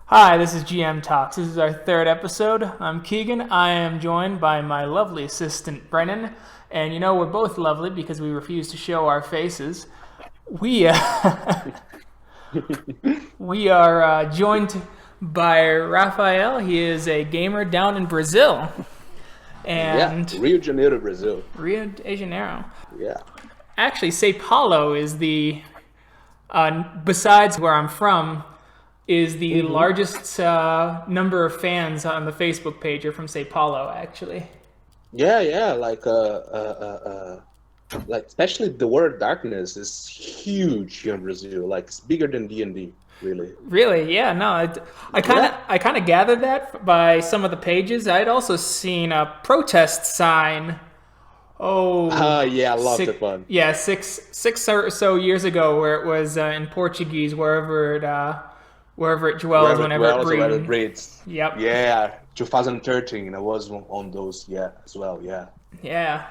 Hi, this is GM Talks. This is our third episode. I'm Keegan. I am joined by my lovely assistant, Brennan. And we're both lovely because we refuse to show our faces. We, we are joined by Rafael. He is a gamer down in Brazil. Yeah, And Rio de Janeiro, Brazil. Rio de Janeiro. Yeah. Actually, Sao Paulo is besides where I'm from, is the hmm largest number of fans on the Facebook page are from Sao Paulo, actually. Yeah, yeah. Like especially the word darkness is huge here in Brazil. Like it's bigger than D&D, really. Really? Yeah, no. I kind of Yeah. I kind of gathered that by some of the pages. I'd also seen a protest sign. Oh, Yeah, I love the six fun. yeah, six or so years ago, where it was in Portuguese, wherever it dwells, Wherever it whenever it dwells or wherever it breathes. breeds. Yep. Yeah, 2013. I was on those. Yeah, as well. Yeah. Yeah.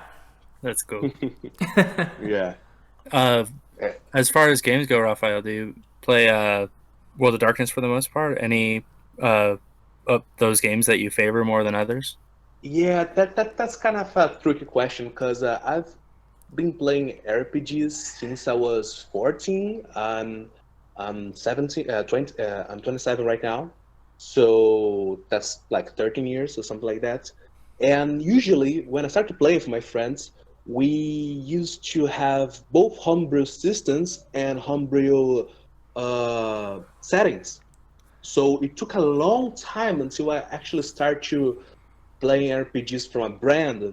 That's cool. Yeah. Uh, Eh, as far as games go, Raphael, do you play World of Darkness for the most part? Any of those games that you favor more than others? Yeah, that's kind of a tricky question because I've been playing RPGs since I was 14. I'm 17, 20, I'm 27 right now. So that's like 13 years or something like that. And usually when I start to play with my friends, we used to have both homebrew systems and homebrew settings. So it took a long time until I actually start to playing RPGs from a brand.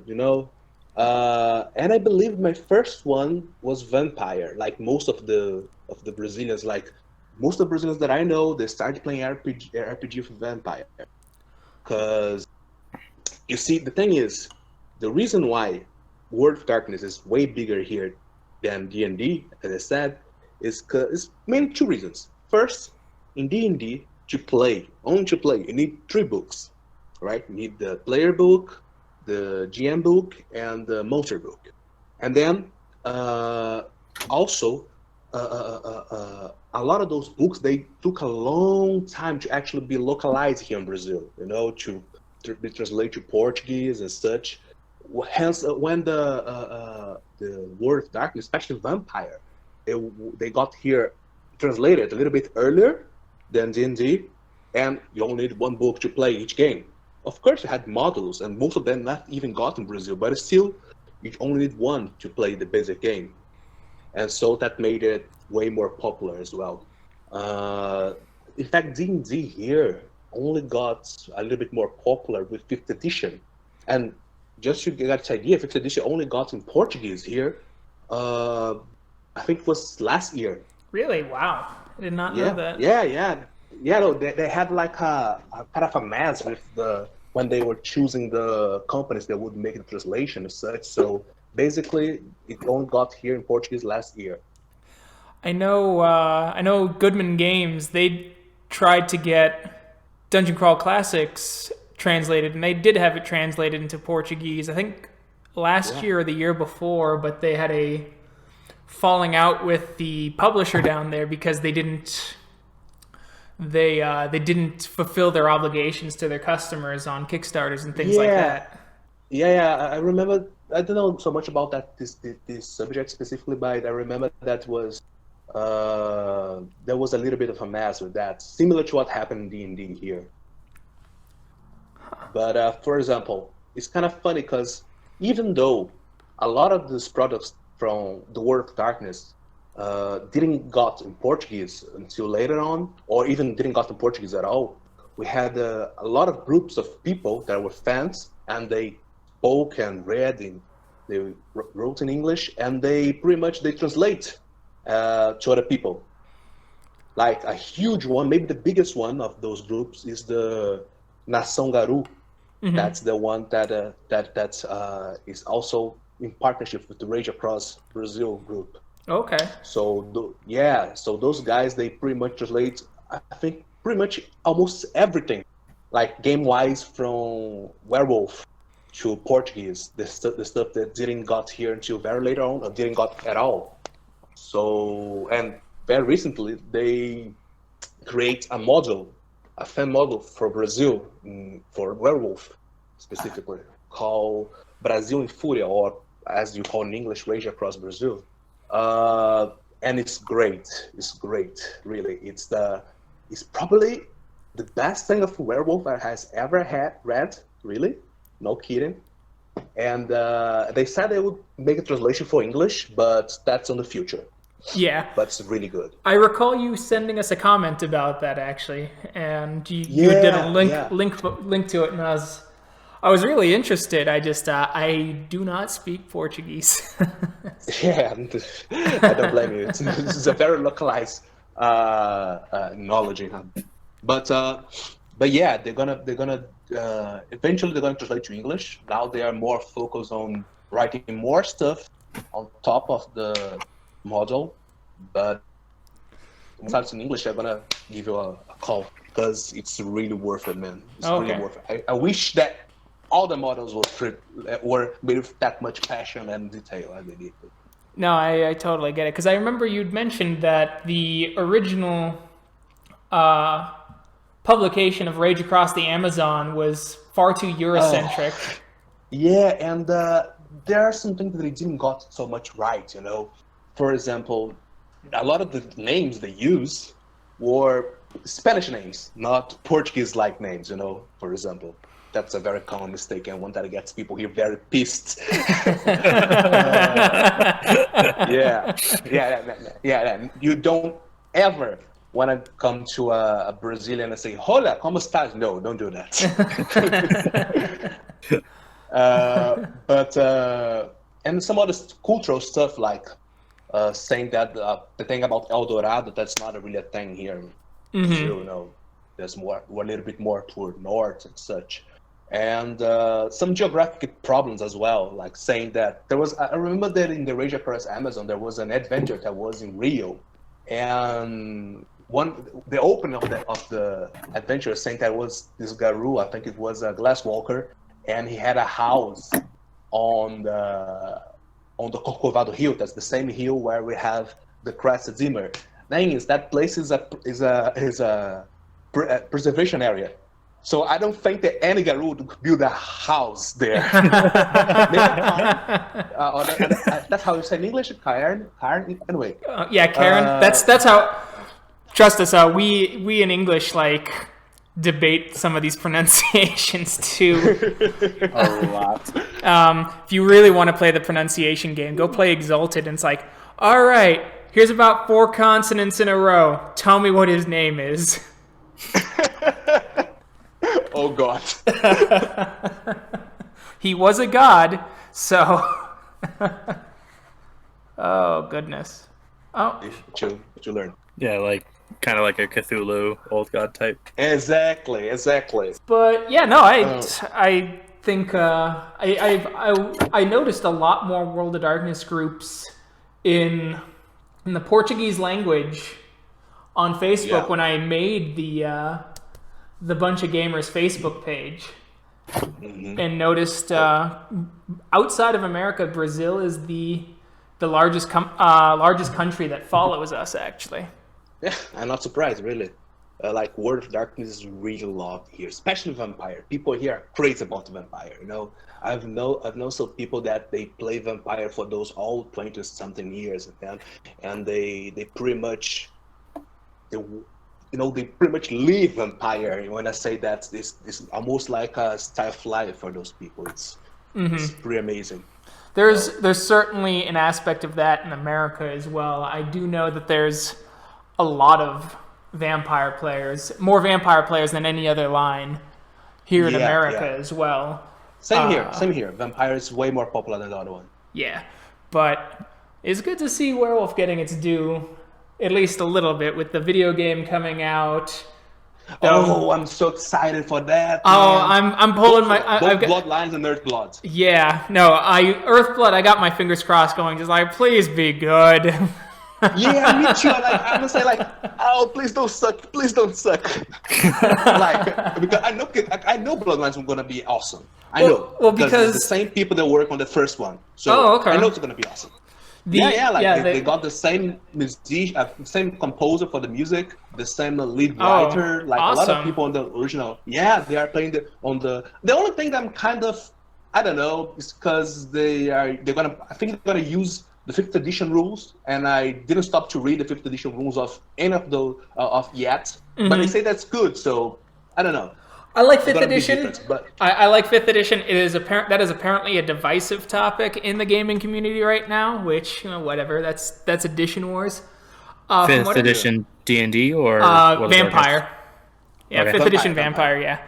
And I believe my first one was Vampire. Like most of the Brazilians, like most of the Brazilians that I know, they started playing RPG for Vampire. Because you see, the thing is, the reason why World of Darkness is way bigger here than D&D, as I said, is because it's mainly two reasons. First, in D&D, to play, only to play, you need three books, right? You need the player book, the GM book, and the monster book. And then also, a lot of those books they took a long time to actually be localized here in Brazil. To be translated to Portuguese and such. Hence, when the World of Darkness, especially Vampire, they they got here translated a little bit earlier than D&D, and you only need one book to play each game. Of course, you had modules, and most of them not even got in Brazil, but still, you only need one to play the basic game, and so that made it way more popular as well. Uh, in fact, D&D here only got a little bit more popular with fifth edition, and just to get this idea, fifth edition only got in Portuguese here. Uh, I think it was last year. Really? Wow. I did not know Yeah, that. yeah, yeah, yeah. No, they had like a kind of a mess with the when they were choosing the companies that would make the translation and such. So basically, it only got here in Portuguese last year. I know Goodman Games, they tried to get Dungeon Crawl Classics translated, and they did have it translated into Portuguese. I think last Yeah, year or the year before, but they had a falling out with the publisher down there because they didn't fulfill their obligations to their customers on Kickstarters and things like yeah, that. yeah. I remember. I don't know so much about this subject specifically, but I remember that was there was a little bit of a mess with that, similar to what happened in D&D here. But for example, it's kind of funny because even though a lot of these products from the World of Darkness didn't got in Portuguese until later on, or even didn't got in Portuguese at all, we had a lot of groups of people that were fans, and they spoke and read and they wrote in English, and they pretty much they translate to other people. Like a huge one, maybe the biggest one of those groups is the Nação Garu. That's the one that is also in partnership with the Rage Across Brazil group. Okay. So yeah, so those guys they pretty much translate, I think, pretty much almost everything, like game wise from Werewolf to Portuguese, the stuff that didn't got here until very later on or didn't got at all. So and very recently they create a model a fan model for Brazil, for Werewolf specifically, called Brasil em Fúria, or as you call in English, Rage Across Brazil. And it's great. It's great, really. It's probably the best thing of Werewolf I has ever read, really. No kidding. And they said they would make a translation for English, but that's in the future. Yeah. But it's really good. I recall you sending us a comment about that, actually, and you did a link to it, and I was really interested. I do not speak Portuguese. Yeah, I don't blame you. It's a very localized knowledge, but yeah, they're gonna eventually they're gonna translate to English. Now they are more focused on writing more stuff on top of the model, but once it's in English, I'm gonna give you a call because it's really worth it, man. It's really worth it. I wish that all the models were made with that much passion and detail as they did. No, I totally get it, because I remember you'd mentioned that the original publication of Rage Across the Amazon was far too Eurocentric. Yeah, and there are some things that they didn't got so much right, For example, a lot of the names they use were Spanish names, not Portuguese-like names, for example. That's a very common mistake and one that gets people here very pissed. Yeah. You don't ever want to come to a Brazilian and say, "Hola, como estás?" No, don't do that. And some other cultural stuff like saying that the thing about El Dorado, that's not really a thing here. So, there's we're a little bit more toward north and such. And some geographic problems as well, like saying that I remember that in the Rage Across Amazon, there was an adventure that was in Rio, and the opening of the adventure saying that was this Garu, I think it was a glasswalker, and he had a house on the Corcovado Hill. That's the same hill where we have the Crested Zimmer. Thing is, that place is a preservation area. So I don't think that any Garu would build a house there. That's how you say in English, Cairn. Anyway. Yeah, Cairn. That's how. Trust us. We in English debate some of these pronunciations too. A lot. If you really want to play the pronunciation game, go play Exalted, and it's like, all right, here's about 4 consonants in a row. Tell me what his name is. Oh God. He was a god, so. Oh goodness. Oh. What you learn? Yeah, kind of like a Cthulhu old god type. Exactly. But yeah, no, I think I noticed a lot more World of Darkness groups in the Portuguese language on Facebook when I made the Bunch of Gamers Facebook page, and noticed outside of America, Brazil is the largest country that follows us, actually. Yeah, I'm not surprised, really. World of Darkness is really loved here, especially Vampire. People here are crazy about Vampire. I've known some people that they play Vampire for those old 20-something years, and they pretty much they pretty much live Vampire. When I say that, it's almost like a style of life for those people. It's pretty amazing. There's certainly an aspect of that in America as well. I do know that there's a lot of vampire players, more vampire players than any other line here in America as well. Same here. Vampire is way more popular than the other one. Yeah, but it's good to see Werewolf getting its due, at least a little bit, with the video game coming out. I'm so excited for that. Oh, man. I'm pulling both Bloodlines and Earthblood. Yeah, no, Earthblood. I got my fingers crossed, going just please be good. Yeah, me too. I'm gonna say oh, please don't suck. Please don't suck. Because I know Bloodlines are gonna be awesome. I know. Well, because it's the same people that work on the first one. So oh, okay. I know it's gonna be awesome. They got the same same composer for the music, the same lead writer, like a lot of people on the original. Yeah, they are playing on the. The only thing that I'm kind of, I don't know, is because I think they're gonna use the 5th edition rules, and I didn't stop to read the 5th edition rules of any of the of yet, but they say that's good, so I don't know. I like 5th edition. But I like 5th edition. It is that is apparently a divisive topic in the gaming community right now, which, whatever. That's edition wars. 5th edition D&D or Vampire. Yeah, okay. 5th edition Vampire. Yeah.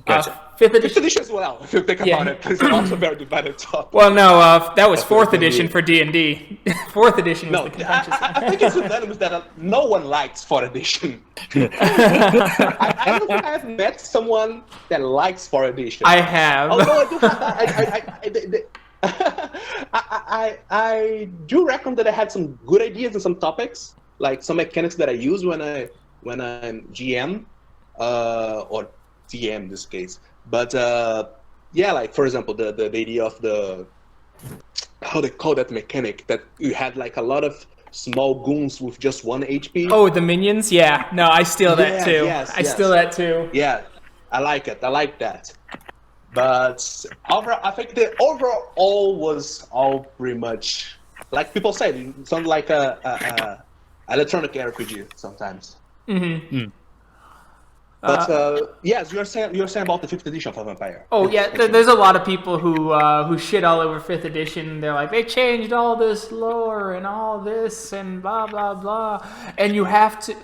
Gotcha. 5th edition. 5th edition as well, if you think about it, because it's also very divided topic. Well, no, that was 4th edition for D&D. 4th edition was the contentious. I think it's unanimous that no one likes 4th edition. I don't think I have met someone that likes 4th edition. I have. Although I do reckon that I had some good ideas and some topics, like some mechanics that I use when I'm GM or TM in this case. But like for example, the idea of the how they call that mechanic that you had like a lot of small goons with just 1 HP. Oh, the minions? Yeah. No, I steal that too. I steal that too. Yeah, I like it. I like that. But overall, I think the overall was all pretty much like people said. It sounds like a electronic RPG sometimes. Mm-hmm. But yes, you're saying about the 5th edition for Vampire. Oh yeah, there's a lot of people who shit all over 5th edition. They're like, they changed all this lore and all this and blah blah blah, and you have to.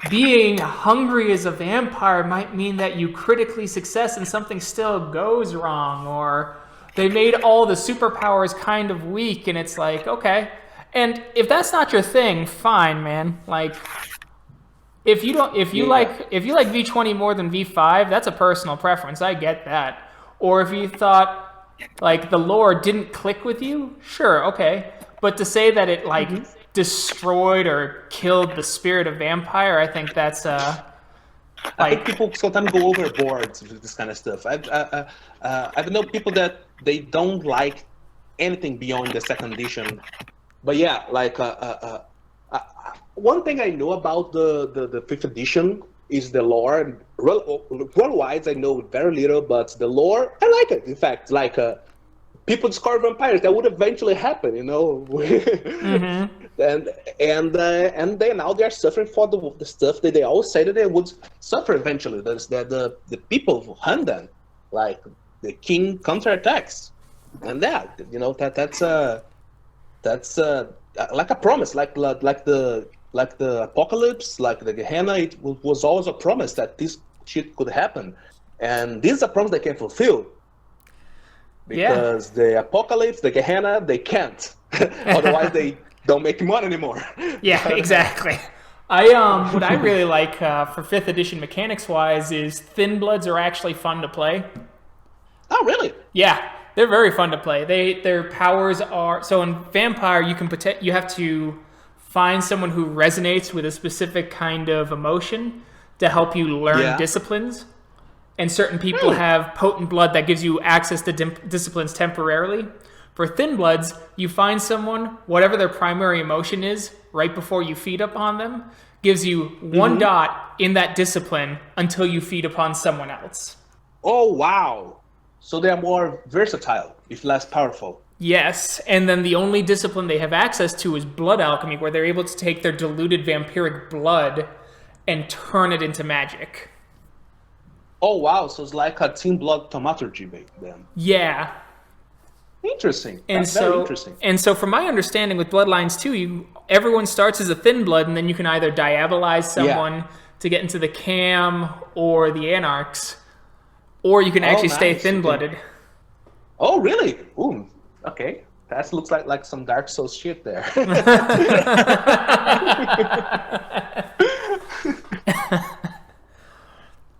Being hungry as a vampire might mean that you critically success and something still goes wrong, or they made all the superpowers kind of weak, and it's like, okay. And if that's not your thing, fine, man. Like, if you like V20 more than V5, that's a personal preference. I get that. Or if you thought like the lore didn't click with you, sure, okay. But to say that it like destroyed or killed the spirit of vampire, I think that's I think people sometimes go overboard with this kind of stuff. I've known people that they don't like anything beyond the 2nd edition. But yeah, like one thing I know about the 5th edition is the lore. Worldwide, I know very little, but the lore, I like it. In fact, like people discover vampires, that would eventually happen, Mm-hmm. and they now they are suffering for the stuff that they always say that they would suffer eventually. That's that the people who hunt them, like the king counterattacks, and that's like a promise, like the apocalypse, like the Gehenna. It was always a promise that this shit could happen, and this is a promise they can fulfill. Because the apocalypse, the Gehenna, they can't. Otherwise, they don't make money anymore. Yeah, exactly. What I really like for 5th edition mechanics-wise is Thin Bloods are actually fun to play. Oh, really? Yeah, they're very fun to play. Their powers are so in Vampire you have to find someone who resonates with a specific kind of emotion to help you learn disciplines. And certain people have potent blood that gives you access to disciplines temporarily. For Thin Bloods, you find someone, whatever their primary emotion is, right before you feed upon them, gives you 1 dot in that discipline until you feed upon someone else. Oh, wow. So they're more versatile, if less powerful. Yes, and then the only discipline they have access to is blood alchemy, where they're able to take their diluted vampiric blood and turn it into magic. Oh, wow. So it's like a Team Blood thaumaturgy then. Yeah. Interesting. And That's very interesting. And so from my understanding with Bloodlines 2, everyone starts as a Thin Blood, and then you can either diabolize someone to get into the Cam or the Anarchs, or you can actually stay Thin-Blooded. Oh, really? Ooh, okay. That looks like some Dark Souls shit there.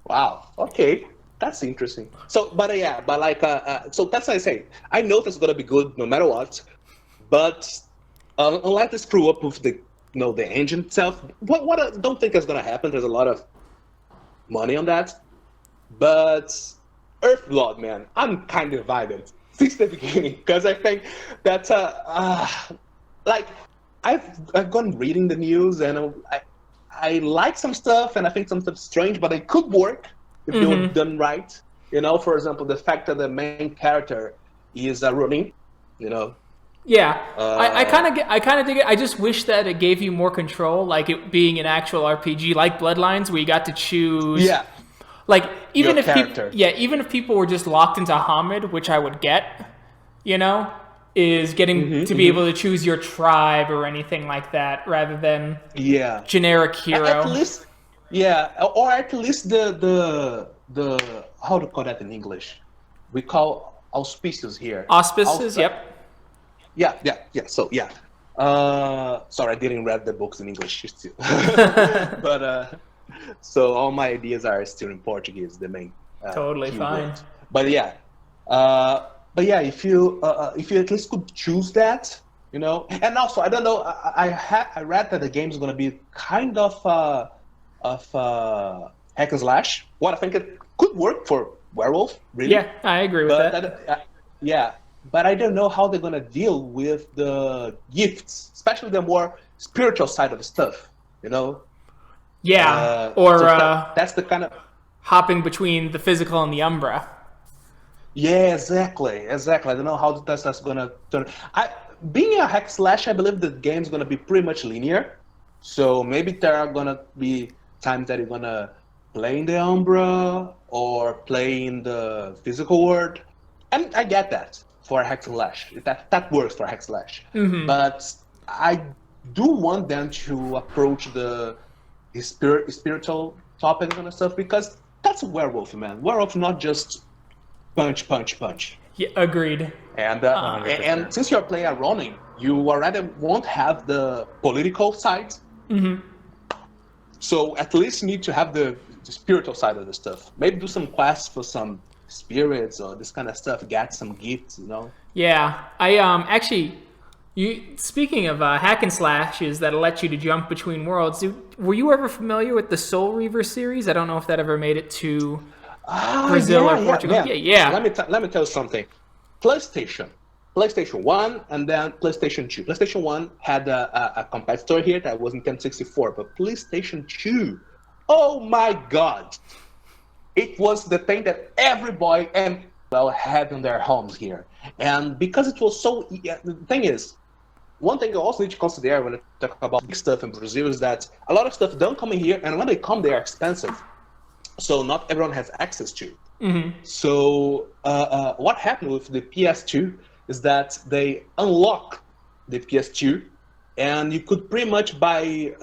Wow. Okay, that's interesting. So, so that's what I say. I know that's gonna be good no matter what, but unless they screw up with the engine itself, what I don't think is gonna happen. There's a lot of money on that, but Earthblood, man, I'm kind of divided since the beginning because I think that like I've gone reading the news, and I like some stuff, and I think some stuff strange, but it could work if they were done right. For example, the fact that the main character is a Ronin, Yeah, I kind of dig it. I just wish that it gave you more control, like it being an actual RPG, like Bloodlines, where you got to choose. Yeah. Like even Your if people, character. even if people were just locked into Hamid, which I would get, is getting to be able to choose your tribe or anything like that, rather than generic hero. At least, or at least the how to call that in English? We call auspicious here. Auspices, yep. Yeah. So sorry, I didn't read the books in English still. But so all my ideas are still in Portuguese, the main. Totally fine. Word. But if you at least could choose that, and also I don't know, I read that the game is going to be kind of hack and slash. What I think it could work for Werewolf, really. Yeah, I agree with that. But I don't know how they're going to deal with the gifts, especially the more spiritual side of the stuff, Yeah, that's the kind of hopping between the physical and the Umbra. Yeah, exactly. I don't know how that's going to turn. Being a hack slash, I believe the game's going to be pretty much linear. So maybe there are going to be times that you're going to play in the Umbra or play in the physical world. And I get that for a hack slash. That works for a hack slash. But I do want them to approach the spiritual topics and stuff, because that's a werewolf, man. Werewolf, not just punch. Yeah, agreed. And since you're playing a Ronin, you already won't have the political side. So at least you need to have the spiritual side of the stuff. Maybe do some quests for some spirits or this kind of stuff. Get some gifts, Yeah, I actually. Speaking of hack and slashes that let you to jump between worlds, were you ever familiar with the Soul Reaver series? I don't know if that ever made it to Brazil or Portugal. Yeah. Let me tell you something. PlayStation 1, and then PlayStation 2. PlayStation 1 had a competitor here that was Nintendo 64, but PlayStation 2, oh my God, it was the thing that every boy and girl had in their homes here. And because it was so, the thing is, one thing you also need to consider when you talk about big stuff in Brazil is that a lot of stuff don't come in here, and when they come, they are expensive. So not everyone has access to. So what happened with the PS2 is that they unlock the PS2, and you could pretty much buy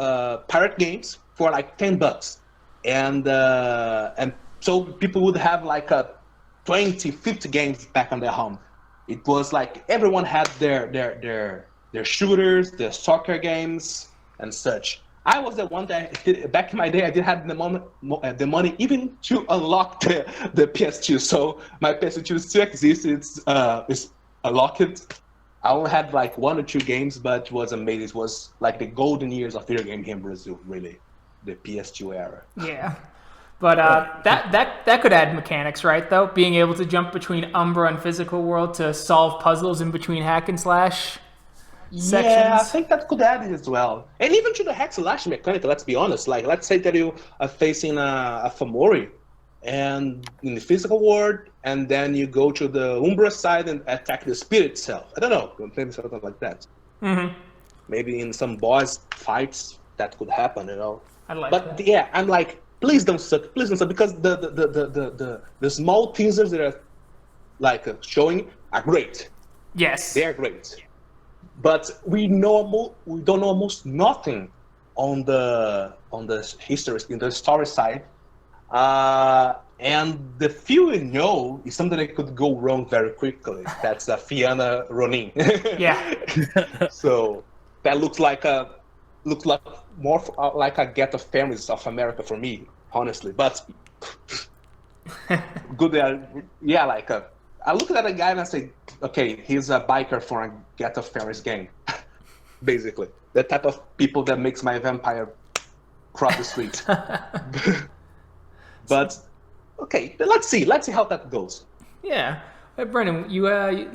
pirate games for like $10, and so people would have like 20, 50 games back on their home. It was like everyone had their shooters, their soccer games, and such. I was the one that back in my day, I didn't have the money even to unlock the PS2. So my PS2 still exists. It's unlocked. I only had like 1 or 2 games, but it was amazing. It was like the golden years of video game here in Brazil, really, the PS2 era. Yeah. But that could add mechanics, right, though? Being able to jump between Umbra and physical world to solve puzzles in between hack and slash sections. Yeah, I think that could add it as well. And even to the hack slash mechanic, let's be honest. Like, let's say that you are facing a Fomori and in the physical world, and then you go to the Umbra side and attack the spirit itself. I don't know, maybe something like that. Maybe in some boss fights that could happen, I like but that. Yeah, I'm like, please don't suck, because the small teasers that are like showing are great. Yes, they are great, but we don't know almost nothing on the history, in the story side, and the few we know is something that could go wrong very quickly. That's Fianna Ronin. Yeah. So that looks like more like a Get of Families of America for me, honestly. But good, I look at a guy and I say, okay, he's a biker for a Get of Families gang, basically. The type of people that makes my vampire cross the street. But okay, let's see how that goes. Yeah. Hey, Brennan, you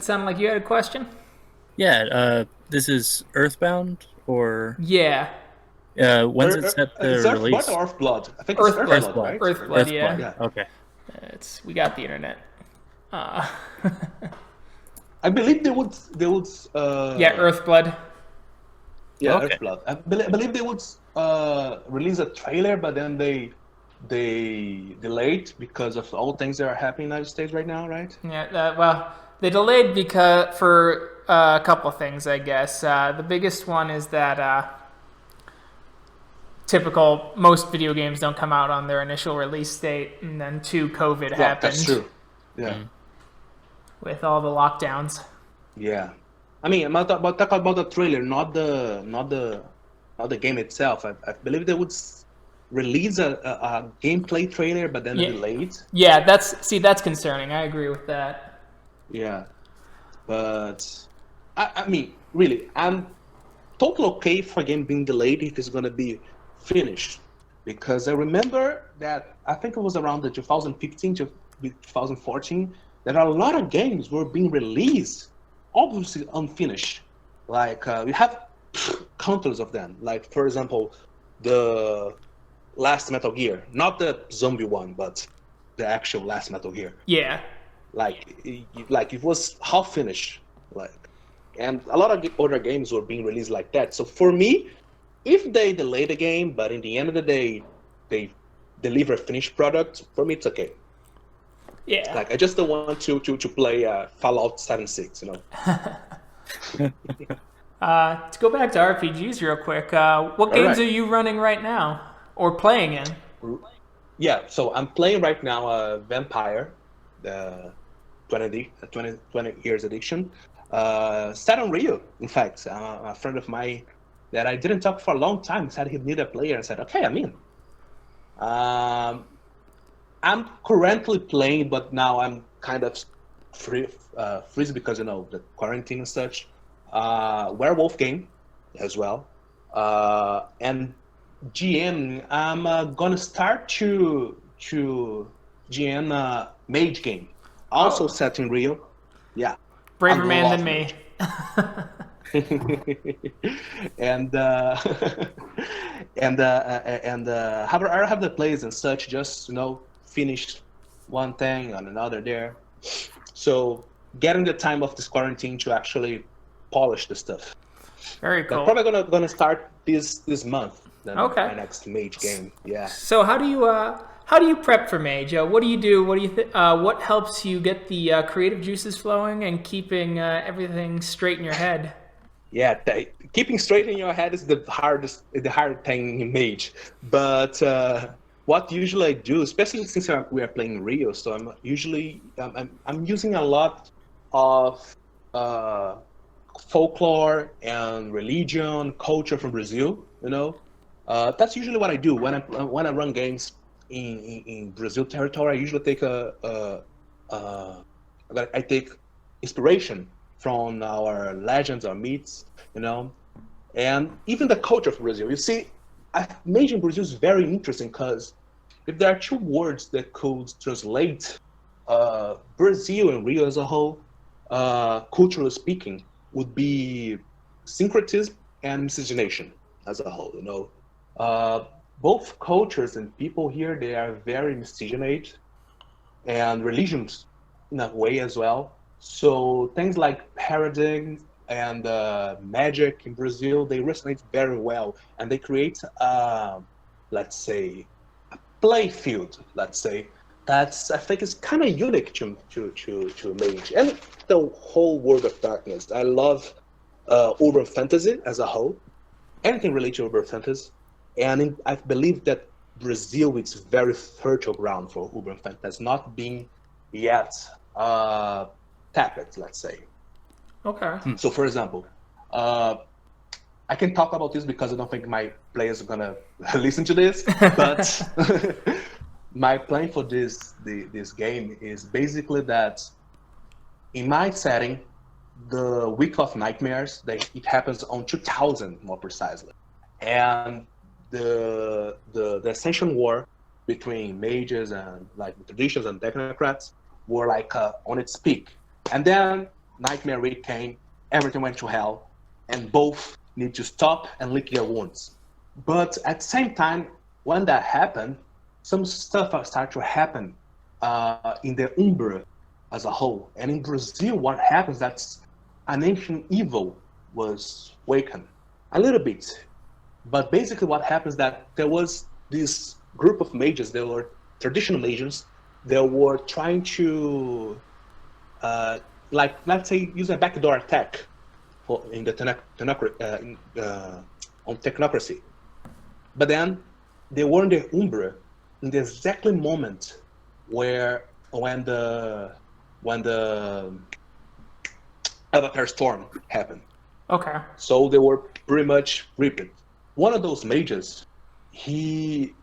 sounded like you had a question. Yeah, This is Earthbound, or Yeah, when's it set to Is Earthblood release? or Earthblood? I think it's Earthblood. Earthblood, right? Earthblood, yeah. Yeah. Okay. We got the internet. Uh, I believe they would yeah, Earthblood. yeah, Okay. Earthblood. I believe they would release a trailer, but then they delayed because of all things that are happening in the United States right now, right? Yeah, well, they delayed because for a couple of things, I guess. The biggest one is that typical most video games don't come out on their initial release date, and then COVID Yeah, happened that's true. Yeah. with all the lockdowns. Yeah, I mean, I'm talk about the trailer, not the game itself. I believe they would release a gameplay trailer, but then Yeah. delay it. Yeah, that's concerning. I agree with that. Yeah, but I mean, really, I'm totally okay for a game being delayed if it's gonna be finished, because I remember that I think it was around the 2015 to 2014 that a lot of games were being released obviously unfinished. Like we have countless of them. Like for example, the last Metal Gear, not the zombie one, but the actual last Metal Gear. Yeah. Like it was half finished. Like, and a lot of other games were being released like that. So for me, if they delay the game, but in the end of the day, they deliver a finished product, for me it's okay. Yeah. Like I just don't want to play Fallout 76, you know. To go back to RPGs real quick, what games are you running right now or playing in? Yeah, so I'm playing right now Vampire, the 20 years edition. Set on Rio, in fact. A friend of mine that I didn't talk for a long time said he needed a player, and said, okay, I'm in. I'm currently playing, but now I'm kind of freeze because, you know, the quarantine and such. Werewolf game as well. And GM, I'm gonna start to GM Mage game. Also set in Rio. Yeah. Braver man than me. and I have the plays and such, just, you know, finish one thing and another there. So getting the time of this quarantine to actually polish the stuff. Very cool. I'm probably gonna start this month. Then Okay. my next Mage game. Yeah. So how do you prep for Mage? What do you do? What helps you get the creative juices flowing and keeping everything straight in your head? Yeah, keeping straight in your head is the hard thing in Mage. But what usually I do, especially since we are playing Rio, so I'm using a lot of folklore and religion, culture from Brazil. You know, that's usually what I do when I run games in Brazil territory. I usually take I take inspiration from our legends or myths, you know, and even the culture of Brazil. You see, Mage in Brazil is very interesting because if there are two words that could translate Brazil and Rio as a whole, culturally speaking, would be syncretism and miscegenation as a whole. You know, both cultures and people here, they are very miscegenate, and religions in a way as well. So things like paradigm and magic in Brazil, they resonate very well, and they create, let's say, a play field. Let's say I think is kind of unique to Mage and the whole world of darkness. I love urban fantasy as a whole, anything related to urban fantasy, and I believe that Brazil is very fertile ground for urban fantasy, not being yet tapped, let's say. Okay. So, for example, I can talk about this because I don't think my players are gonna listen to this. But my plan for this game is basically that in my setting, the Week of Nightmares, it happens on 2000 more precisely, and the Ascension War between mages and like traditions and technocrats were like on its peak, and then Nightmare Week came, everything went to hell, and both need to stop and lick their wounds. But at the same time, when that happened, some stuff started to happen in the Umbra as a whole. And in Brazil, what happens that's an ancient evil was wakened a little bit. But basically what happens that there was this group of mages, they were traditional mages, they were trying to, let's say, use a backdoor attack in the on technocracy. But then they were in the Umbra in the exactly moment when the Avatar Storm happened. Okay. So they were pretty much ripped. One of those mages, he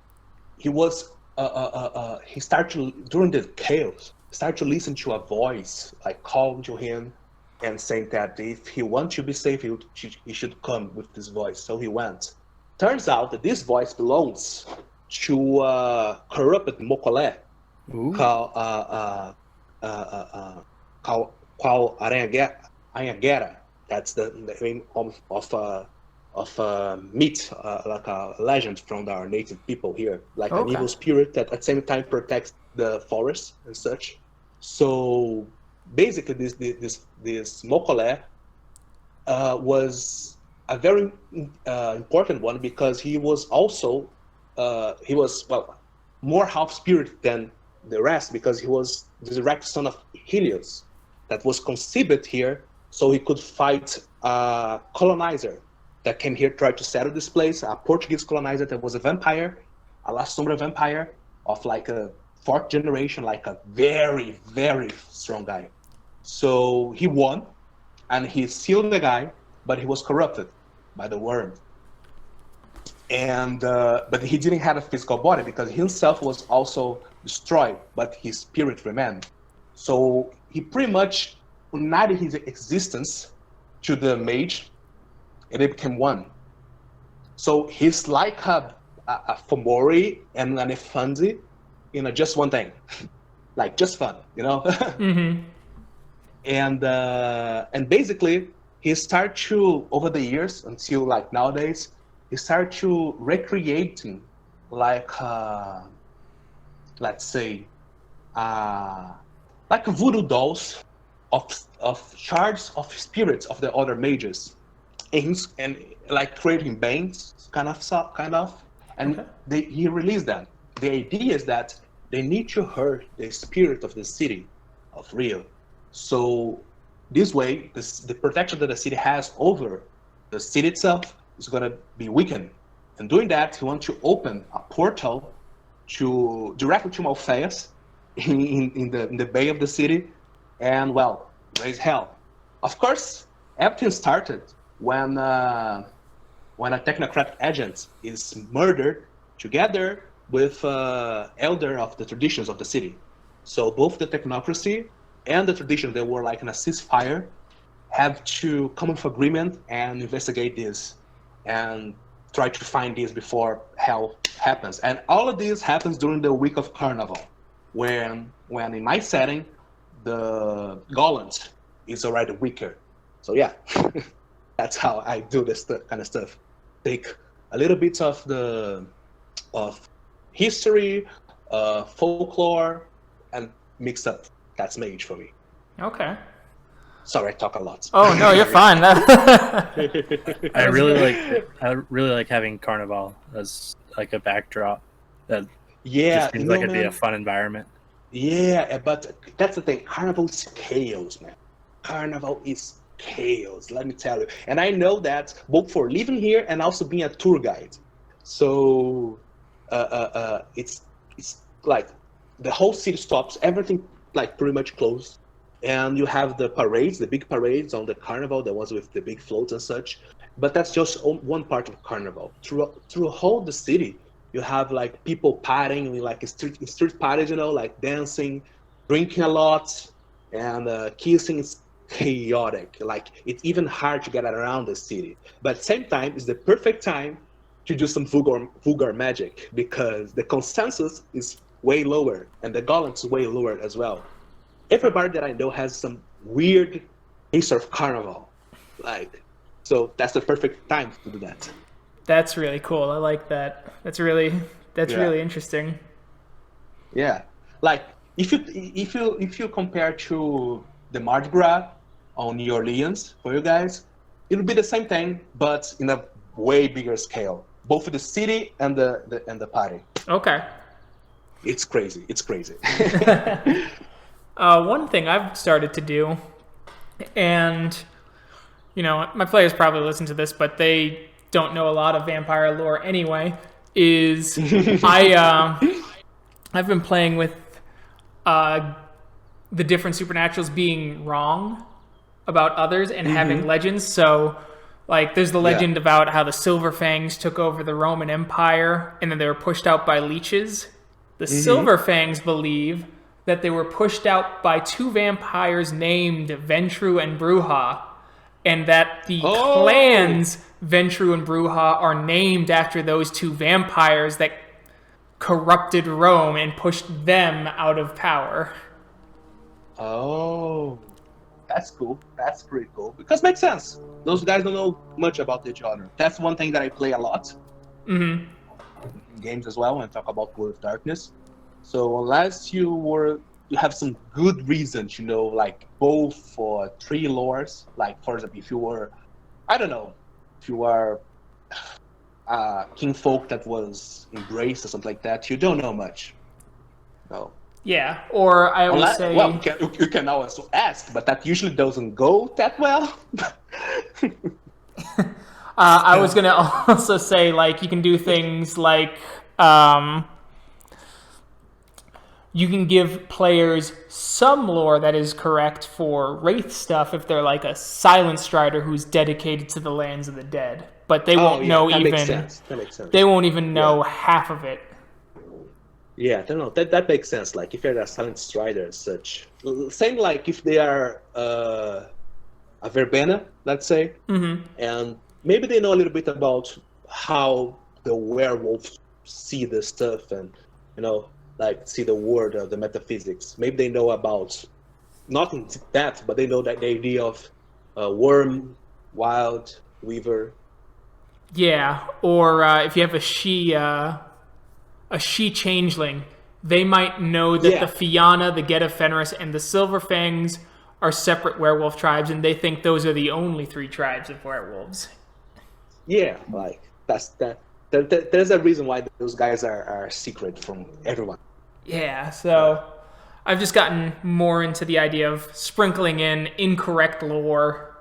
started to, during the chaos, started to listen to a voice like calling to him and saying that if he wants to be safe, he should come with this voice. So he went. Turns out that this voice belongs to a corrupted Mokolé called Anhanguera. That's the name of myth, like a legend from our native people here, like an evil spirit that at the same time protects the forest and such. So basically, this Mokolé was a very important one because he was also more half spirit than the rest because he was the direct son of Helios that was conceived here so he could fight a colonizer that came here, tried to settle this place, a Portuguese colonizer that was a vampire, a La Sombra vampire of like a fourth generation, like a very, very strong guy. So he won, and he sealed the guy, but he was corrupted by the worm. And but he didn't have a physical body because himself was also destroyed, but his spirit remained. So he pretty much united his existence to the mage, and they became one. So he's like a Fomori and an Efanzi in just one thing, like just fun, you know. Mm-hmm. And basically he started to, over the years until like nowadays, he started to recreating like let's say like voodoo dolls of shards of spirits of the other mages, and like creating bands kind of, and he released them. The idea is that they need to hurt the spirit of the city of Rio. So this way, the protection that the city has over the city itself is going to be weakened. And doing that, he wants to open a portal directly to Malfeas in the bay of the city, and well, raise hell. Of course, everything started when a technocratic agent is murdered together with elder of the traditions of the city. So both the technocracy and the tradition, they were like in a ceasefire, have to come with agreement and investigate this and try to find this before hell happens. And all of this happens during the week of Carnival, when in my setting, the Golland is already weaker. So yeah, that's how I do this kind of stuff. Take a little bit of history, folklore, and mix up. That's mage for me. Okay. Sorry, I talk a lot. Oh no, you're fine. I really like having Carnival as like a backdrop. That just seems like it'd be a fun environment. Yeah, but that's the thing. Carnival is chaos, man. Carnival is chaos, let me tell you. And I know that both for living here and also being a tour guide. So it's like the whole city stops, everything like pretty much closed. And you have the parades, the big parades on the Carnival, the ones with the big floats and such. But that's just one part of Carnival. Through whole the city, you have like people partying, like street parties, you know, like dancing, drinking a lot, and kissing. Is chaotic. Like it's even hard to get around the city. But at the same time, it's the perfect time to do some vulgar magic because the consensus is way lower and the Golem is way lower as well. Everybody that I know has some weird history of Carnival. Like So that's the perfect time to do that. That's really cool. I like that. That's really interesting. Yeah, like if you compare to the Mardi Gras on New Orleans for you guys, it'll be the same thing, but in a way bigger scale, both for the city and the party. Okay. It's crazy. It's crazy. One thing I've started to do, and my players probably listen to this, but they don't know a lot of vampire lore anyway, is I've been playing with the different supernaturals being wrong about others and having legends. So, like, there's the legend about how the Silver Fangs took over the Roman Empire and then they were pushed out by leeches. The Silver Fangs believe that they were pushed out by two vampires named Ventru and Bruja, and that the clans Ventru and Bruja are named after those two vampires that corrupted Rome and pushed them out of power. Oh, that's cool. That's pretty cool. Because it makes sense. Those guys don't know much about each other. That's one thing that I play a lot. In games as well, when I talk about World of Darkness. So unless you have some good reason to know, like, both for three lores, like, for example, if you were, I don't know, if you are kinfolk that was embraced or something like that, you don't know much. No. Yeah, or I would say... Well, you can also ask, but that usually doesn't go that well. I was going to also say, like, you can do things like... you can give players some lore that is correct for Wraith stuff if they're like a Silent Strider who's dedicated to the lands of the dead. But they won't know that even... Makes sense. That makes sense. They won't even know half of it. Yeah, I don't know. That makes sense. Like, if you're a Silent Strider and such. Same like if they are a Verbena, let's say. And maybe they know a little bit about how the werewolves see the stuff and, like, see the world of the metaphysics. Maybe they know about, not in depth, but they know that the idea of worm, wild, weaver. Yeah, or if you have a she changeling, they might know that the Fianna, the Geta Fenris, and the Silver Fangs are separate werewolf tribes, and they think those are the only three tribes of werewolves. Yeah, like, that's that. There's a reason why those guys are secret from everyone. Yeah, so I've just gotten more into the idea of sprinkling in incorrect lore.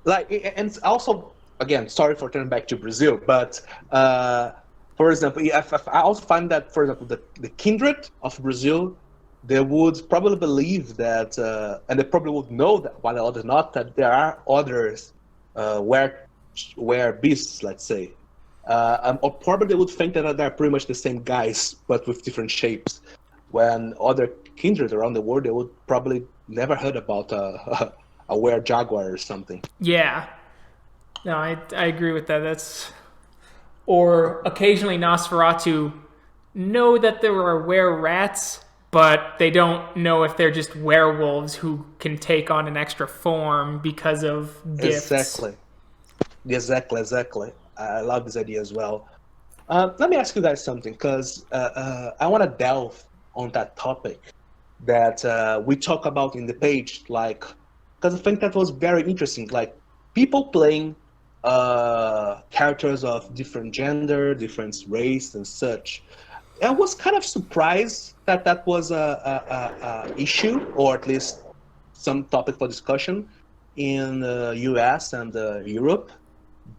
Like, and also, again, sorry for turning back to Brazil, but for example, I also find that, for example, the kindred of Brazil, they would probably believe that, and they probably would know that, while others not, that there are others where beasts, let's say. Or probably they would think that they're pretty much the same guys, but with different shapes. When other kindred around the world, they would probably never heard about a were-jaguar or something. Yeah. No, I agree with that. Or occasionally Nosferatu know that there are were-rats, but they don't know if they're just werewolves who can take on an extra form because of gifts. Exactly. I love this idea as well. Let me ask you guys something, because I want to delve on that topic that we talk about in the page, like, because I think that was very interesting. Like, people playing characters of different gender, different race, and such. I was kind of surprised that was a issue, or at least some topic for discussion in the US and Europe.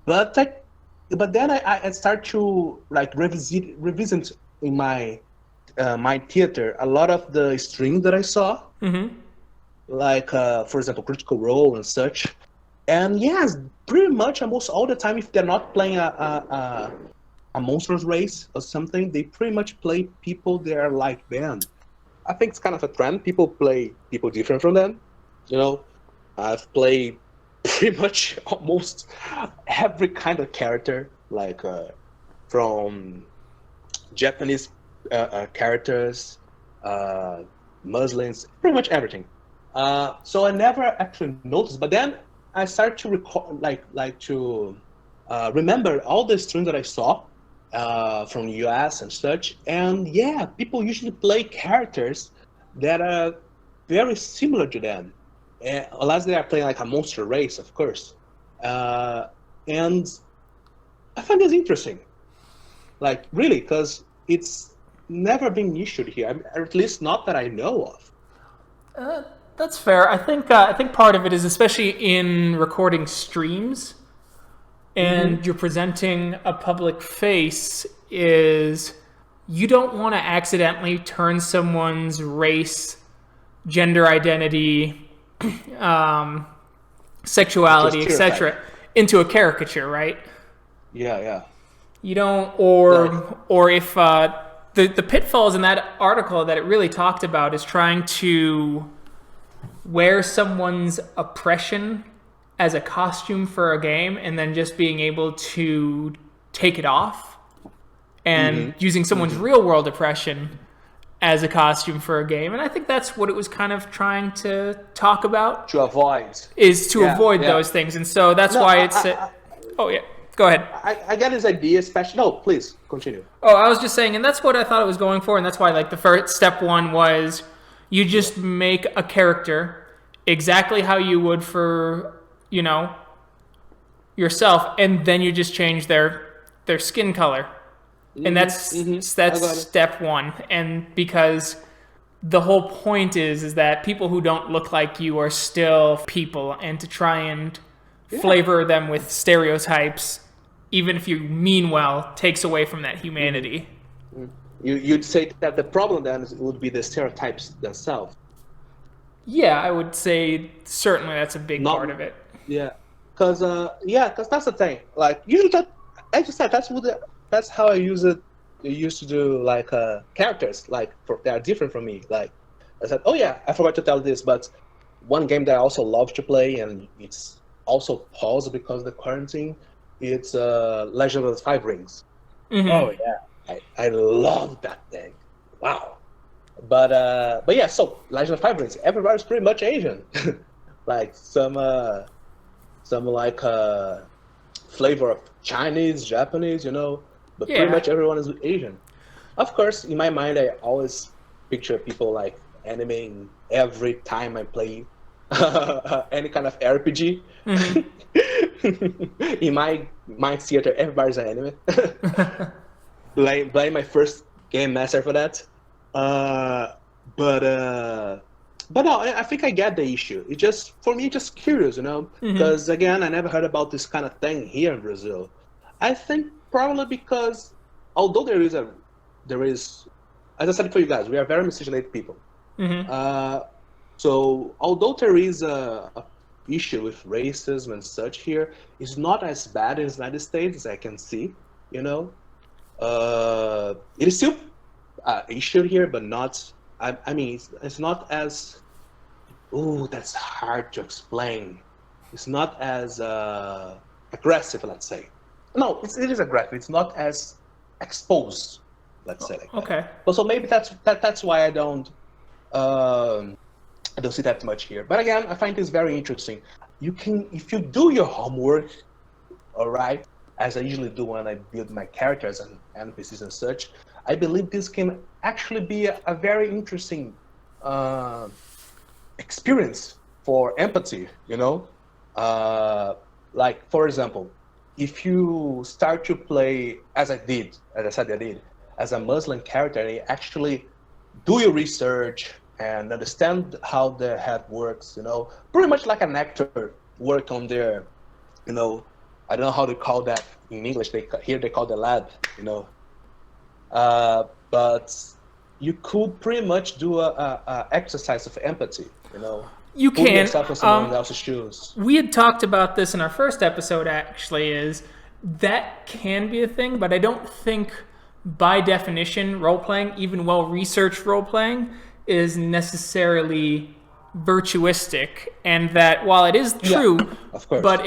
But then I start to, like, revisit in my theater a lot of the streams that I saw, like, for example, Critical Role and such. And yes, pretty much almost all the time, if they're not playing a monstrous race or something, they pretty much play people that are like them. I think it's kind of a trend. People play people different from them. I've played pretty much almost every kind of character, like from Japanese characters, Muslims, pretty much everything. So I never actually noticed, but then I started to recall, remember all the streams that I saw from the US and such. And yeah, people usually play characters that are very similar to them, unless they are playing like a monster race, of course. And I find this interesting, like really, because it's never been issued here, or at least not that I know of. That's fair. I think part of it is, especially in recording streams and you're presenting a public face, is you don't want to accidentally turn someone's race, gender identity, sexuality, etc., into a caricature, right? Yeah. You don't, or if the pitfalls in that article that it really talked about is trying to wear someone's oppression as a costume for a game and then just being able to take it off, and using someone's real world oppression as a costume for a game. And I think that's what it was kind of trying to talk about. To avoid. Avoid those things. And so that's why it's... oh, yeah. Go ahead. I get his idea, especially... No, please, continue. Oh, I was just saying, and that's what I thought it was going for, and that's why, like, the first step one was you just make a character exactly how you would for, yourself, and then you just change their skin color. And that's step one. And because the whole point is that people who don't look like you are still people, and to try and flavor them with stereotypes, even if you mean well, takes away from that humanity. You'd say that the problem then would be the stereotypes themselves. Yeah, I would say certainly that's a big part of it. Yeah, because that's the thing. Like usually, as you said, that's how I use it. I used to do like characters, like they are different from me. Like I said, oh yeah, I forgot to tell this, but one game that I also love to play, and it's also paused because of the quarantine. It's Legend of the Five Rings. Oh yeah, I love that thing. Wow. But yeah, so Legend of Five Rings, everybody's pretty much Asian. Like some like flavor of Chinese, Japanese, but pretty much everyone is Asian. Of course, in my mind, I always picture people like animing every time I play any kind of RPG. In my mind theater, everybody's an anime. Blame my first game master for that. But no, I think I get the issue. It just, for me, just curious, because again, I never heard about this kind of thing here in Brazil. I think probably because, although there is, as I said for you guys, we are very miscegenated people. So although there is a issue with racism and such here, it's not as bad in the United States as I can see. It is still issue here, but not. I mean, it's not as. Ooh, that's hard to explain. It's not as aggressive, let's say. No, it is aggressive. It's not as exposed, let's say. Like okay. But so maybe that's why I don't see that much here. But again, I find this very interesting. You can, if you do your homework, all right, as I usually do when I build my characters and NPCs and such, I believe this can actually be a very interesting experience for empathy, like, for example, if you start to play, as I said I did, as a Muslim character, and you actually do your research and understand how the head works, pretty much like an actor work on their, I don't know how to call that in English, here they call the lab, but you could pretty much do a exercise of empathy, You put can. yourself in someone else's shoes. We had talked about this in our first episode, actually, is that can be a thing, but I don't think by definition role-playing, even well-researched role-playing, is necessarily virtuistic. And that while it is true, of course. But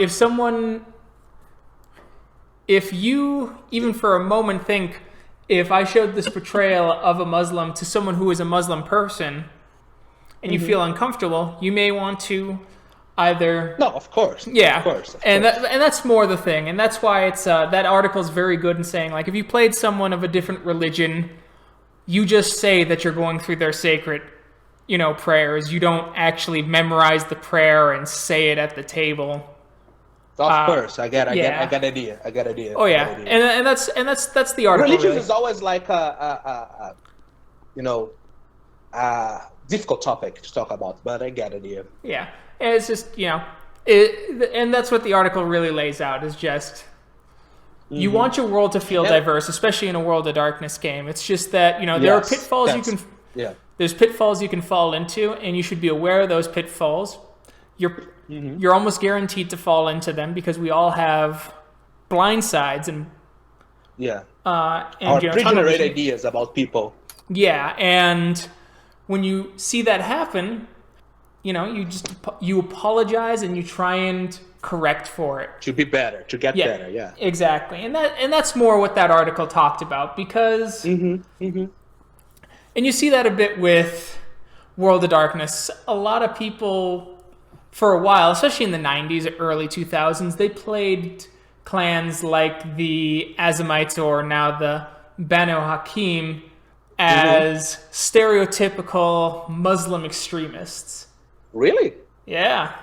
if you, even for a moment, think, if I showed this portrayal of a Muslim to someone who is a Muslim person, and you feel uncomfortable, you may want to either. No, of course. Yeah, Of course. and that's more the thing, and that's why it's that article is very good in saying, like, if you played someone of a different religion, you just say that you're going through their sacred, prayers. You don't actually memorize the prayer and say it at the table. Of course, I got idea. Oh yeah, and that's the article. Religion really. is always like a difficult topic to talk about, but I get idea. Yeah, and it's just and that's what the article really lays out is just you want your world to feel diverse, especially in a World of Darkness game. It's just that there are pitfalls you can. Yeah. There's pitfalls you can fall into, and you should be aware of those pitfalls. You're almost guaranteed to fall into them because we all have blind sides and our pre-generated ideas about people. Yeah, and when you see that happen, you apologize and you try and correct for it to be better, to get better. Yeah, exactly, and that's more what that article talked about because, and you see that a bit with World of Darkness. A lot of people, for a while, especially in the 90s, early 2000s, they played clans like the Azamites or now the Banu Hakim as stereotypical Muslim extremists. Really? Yeah.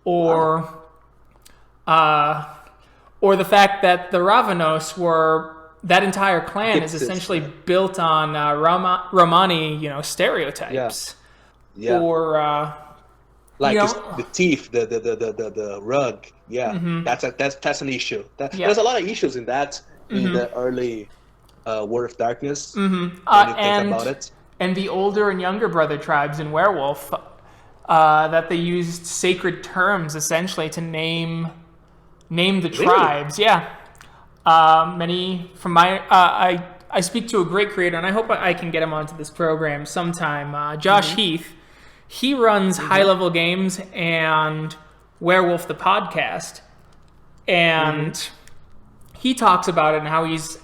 Or the fact that the Ravanos that entire clan is essentially built on Romani, stereotypes. Yeah. Or like the teeth, the rug. Yeah, that's an issue. There's a lot of issues in that in the early World of Darkness. When you think about it. And the older and younger brother tribes in Werewolf, that they used sacred terms essentially to name the tribes. Yeah, many from my I speak to a great creator, and I hope I can get him onto this program sometime. Josh Heath. He runs High Level Games and Werewolf the podcast, and he talks about it and how he's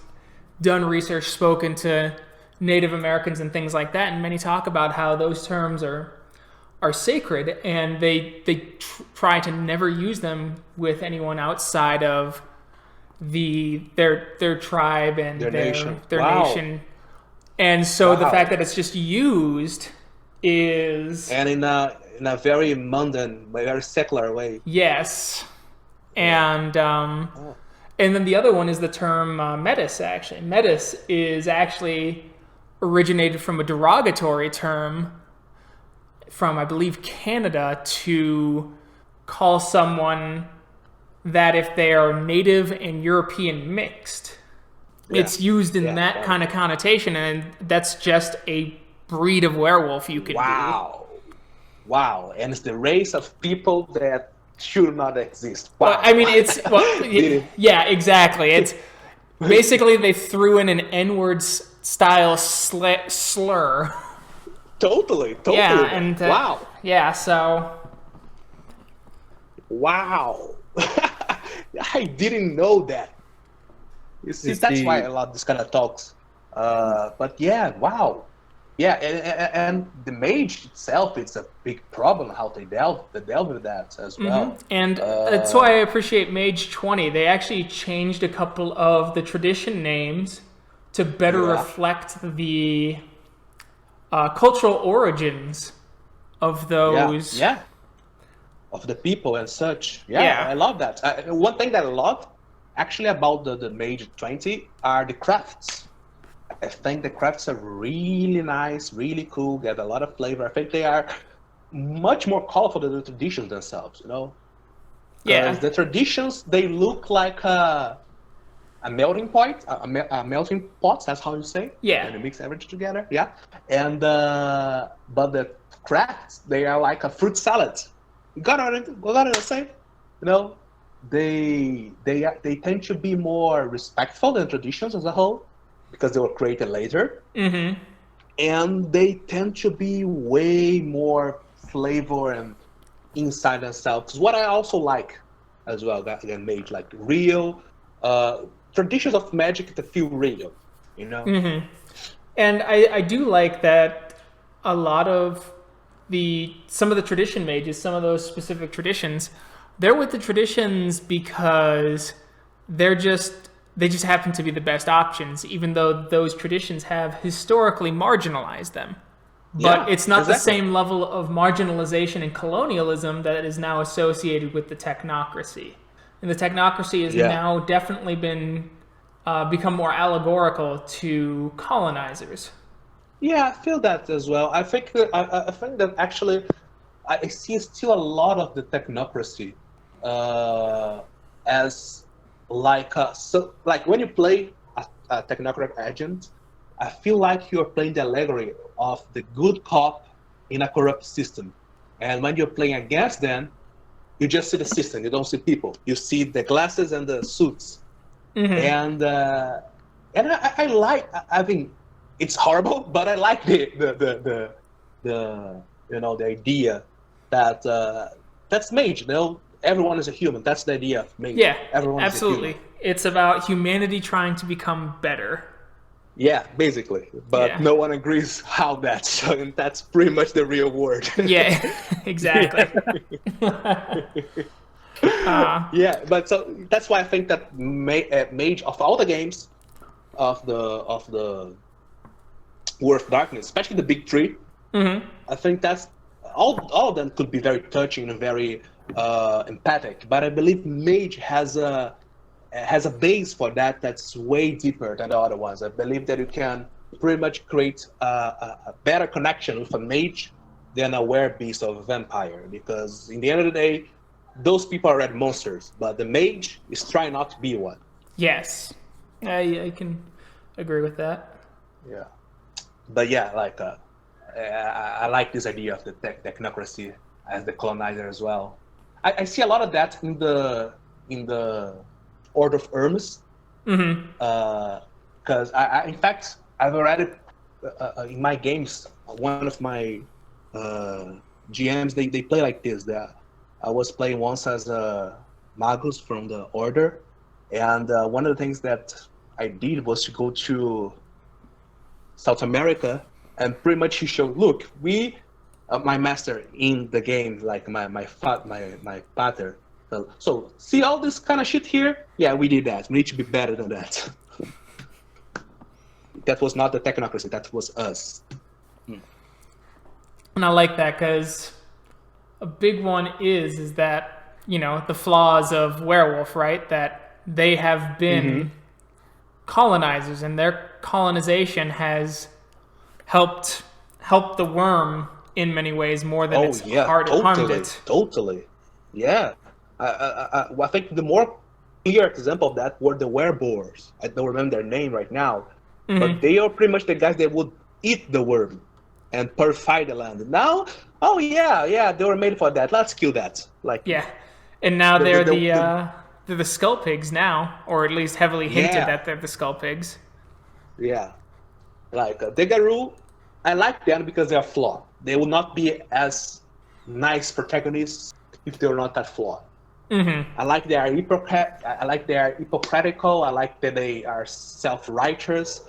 done research, spoken to Native Americans and things like that, and many talk about how those terms are sacred, and they try to never use them with anyone outside of their tribe and their nation. And so the fact that it's just used is in a very mundane, very secular way. Yes, and then the other one is the term metis. Actually, metis is actually originated from a derogatory term from, I believe, Canada to call someone that if they are Native and European mixed. It's used in that kind of connotation, and that's just a breed of werewolf you can do. Wow. And it's the race of people that should not exist. Wow. Well, I mean, yeah, exactly. It's basically they threw in an N-word style slur. Totally. Yeah, and wow. Yeah, so. Wow. I didn't know that. You see, that's why I love this kind of talks. But yeah, wow. Yeah, and the mage itself, it's a big problem how they dealt with that as well. And that's why I appreciate Mage 20. They actually changed a couple of the tradition names to better reflect the cultural origins of those. Yeah. Of the people and such. Yeah. I love that. One thing that I love actually about the Mage 20 are the crafts. I think the crafts are really nice, really cool, get a lot of flavor. I think they are much more colorful than the traditions themselves, Yeah. The traditions, they look like a melting pot, a melting pot, that's how you say. Yeah. And you mix everything together, yeah. And but the crafts, they are like a fruit salad. You got what I'm saying? They tend to be more respectful than traditions as a whole, because they were created later. And they tend to be way more flavor and inside themselves. What I also like as well, again, made like real traditions of magic that feel real, And I do like that a lot of some of the tradition mages, some of those specific traditions, they're with the traditions because they just happen to be the best options, even though those traditions have historically marginalized them. But Yeah, it's not the exactly. same level of marginalization and colonialism that is now associated with the technocracy. And the technocracy has Yeah. now definitely been become more allegorical to colonizers. Yeah, I feel that as well. I think that actually I see still a lot of the technocracy as like when you play a technocrat agent, I feel like you're playing the allegory of the good cop in a corrupt system, and when you're playing against them, you just see the system. You don't see people. You see the glasses and the suits, and I like. I mean, it's horrible, but I like the the idea that that's mage. You know, everyone is a human. That's the idea of mage. Yeah, Everyone is a human. absolutely. It's about humanity trying to become better. Yeah, basically. But Yeah. no one agrees how that. So and that's pretty much the real word. Yeah, exactly. Yeah, but so that's why I think that mage of all the games of the World of Darkness, especially the big three, I think that's all of them could be very touching and very empathic. But I believe mage has a base for that that's way deeper than the other ones. I believe that you can pretty much create a better connection with a mage than a werebeast or a vampire, because in the end of the day, those people are red monsters, but the mage is trying not to be one. Yes, I can agree with that. Yeah, but yeah, like I like this idea of the technocracy as the colonizer as well. I see a lot of that in the Order of Hermes, because in fact I've already in my games, one of my GMs they play like this. That I was playing once as a Magus from the Order, and one of the things that I did was to go to South America, and pretty much he showed, look, my master in the game, like my pater. So see all this kind of shit here? Yeah, we did that. We need to be better than that. That was not the technocracy. That was us. And I like that because a big one is that, the flaws of werewolf, right? That they have been colonizers, and their colonization has helped the worm in many ways more than it's harmed it. Totally. Yeah. I think the more clear example of that were the wereboars. I don't remember their name right now, but they are pretty much the guys that would eat the worm and purify the land. Now, oh yeah, they were made for that. Let's kill that. Like Yeah, and now they're the skull pigs now, or at least heavily hinted that they're the skull pigs. Yeah, like Degaru, I like them because they are flawed. They will not be as nice protagonists if they were not that flawed. I like they are I like they are hypocritical. I like that they are self-righteous,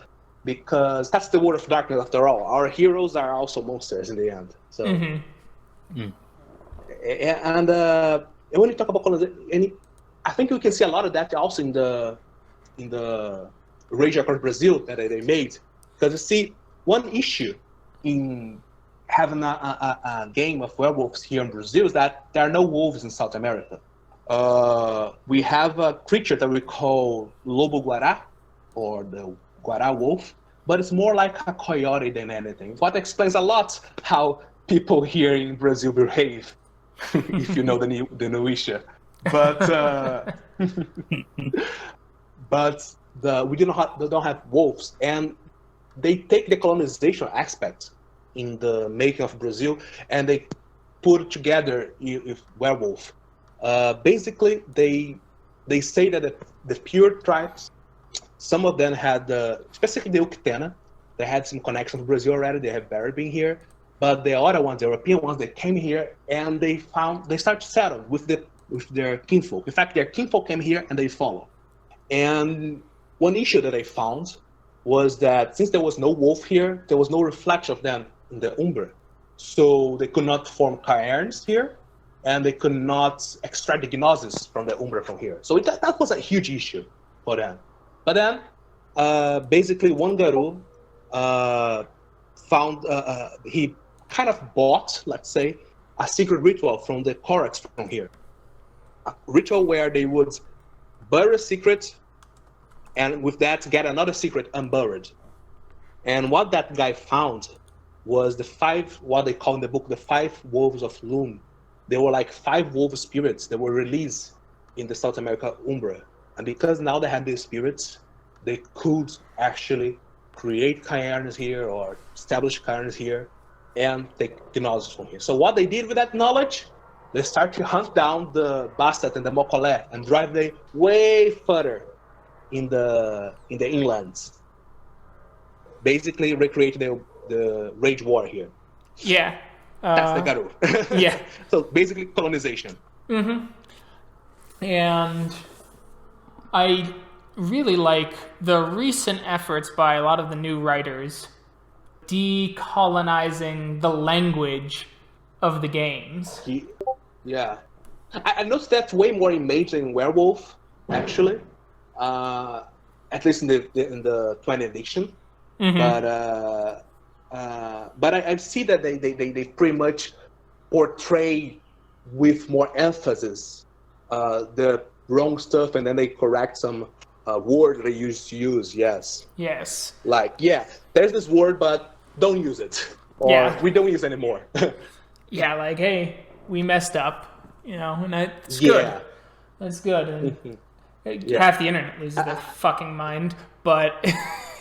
because that's the World of Darkness after all. Our heroes are also monsters in the end. So, and when you talk about colonization, I think we can see a lot of that also in the Rage Across Brazil that they made. Because you see, one issue in having a game of werewolves here in Brazil is that there are no wolves in South America. We have a creature that we call Lobo Guará, or the Guará wolf, but it's more like a coyote than anything. What explains a lot how people here in Brazil behave, if you know the Nuisha. But we they don't have wolves, and they take the colonization aspect in the making of Brazil and they put it together with werewolf. Basically, they say that the pure tribes, some of them had, specifically the Uctena, they had some connection with Brazil already. They have barely been here, but the other ones, the European ones, they came here and they started to settle with their kinfolk. In fact, their kinfolk came here and they follow. And one issue that I found was that since there was no wolf here, there was no reflection of them in the Umbra. So they could not form cairns here, and they could not extract the gnosis from the Umbra from here. So that was a huge issue for them. But then, basically, one Garu found, he kind of bought, let's say, a secret ritual from the Korax from here. A ritual where they would bury a secret, and with that, get another secret unburied. And what that guy found was the 5, what they call in the book, the 5 wolves of Loom. They were like 5 wolf spirits that were released in the South America Umbra. And because now they had these spirits, they could actually create cairns here or establish cairns here and take gnosis from here. So what they did with that knowledge, they start to hunt down the Bastet and the Mokolé and drive them way further in the inlands. Basically recreate the Rage War here. Yeah. That's the Garu. Yeah. So basically colonization. Mm-hmm. And I really like the recent efforts by a lot of the new writers decolonizing the language of the games. Yeah. I noticed that's way more image than Werewolf, actually. At least in the 20th edition. Mm-hmm. But I see that they pretty much portray with more emphasis the wrong stuff, and then they correct some word they used to use. Yes. Like, yeah, there's this word, but don't use it, or we don't use it anymore. Yeah, like, hey, we messed up, and that's good. Yeah. That's good. And half the internet loses their fucking mind, but